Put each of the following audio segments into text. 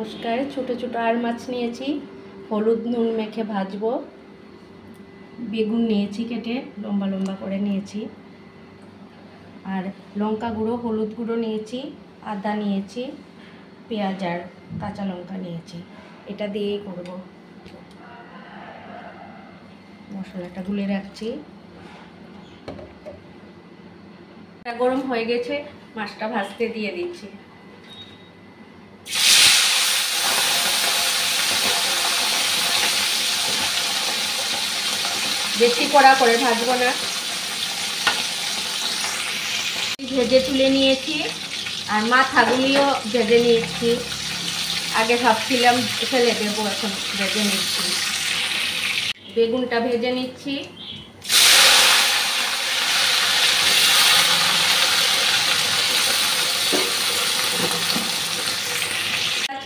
নমস্কার। ছোট ছোট আর মাছ নিয়েছি, হলুদ নুন মেখে ভাজবো। বেগুন নিয়েছি কেটে লম্বা লম্বা করে নিয়েছি, আর লঙ্কা গুঁড়ো হলুদ গুঁড়ো নিয়েছি, আদা নিয়েছি, পেঁয়াজ আর কাঁচা লঙ্কা নিয়েছি। এটা দিয়েই করব। মশলাটা গুলে রাখছি। গরম হয়ে গেছে, মাছটা ভাজতে দিয়ে দিচ্ছি। বেশি কড়া করে ভাজবো না। ভেজে তুলে নিয়েছি, আর মাথাগুলিও ভেজে নিয়েছি। আগে ভাবছিলাম ফেলে দেবো, এখন ভেজে নিচ্ছি। বেগুনটা ভেজে নিচ্ছি।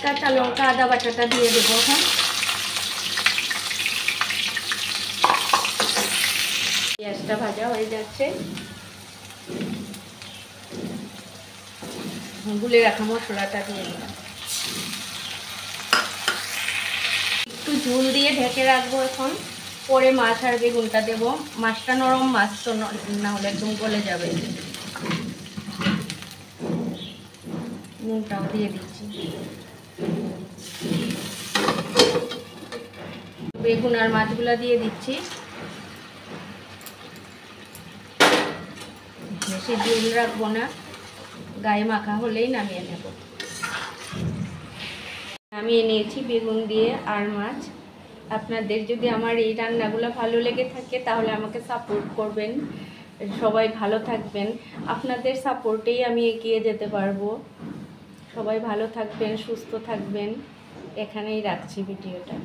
কাঁচা লঙ্কা আদা বাটাটা দিয়ে দেবো। এখন পেঁয়াজটা ভাজা হয়ে যাচ্ছে, গুলে রাখা মশলাটা দিয়ে দিলাম। একটু ঝোল দিয়ে ঢেকে রাখবো। এখন পরে মাছ আর বেগুনটা দেবো। মাছটা নরম মাছ তো, না হলে একদম গলে যাবে। নুনটাও দিয়ে দিচ্ছি। বেগুন আর মাছগুলা দিয়ে দিচ্ছি। বেশি ঝোল রাখবো না, গায়ে মাখা হলেই নামিয়ে নেব। নামিয়ে নিয়েছি বেগুন দিয়ে আর মাছ। আপনাদের যদি আমার এই রান্নাগুলো ভালো লেগে থাকে তাহলে আমাকে সাপোর্ট করবেন। সবাই ভালো থাকবেন, আপনাদের সাপোর্টেই আমি এগিয়ে যেতে পারবো। সবাই ভালো থাকবেন, সুস্থ থাকবেন। এখানেই রাখছি ভিডিওটা।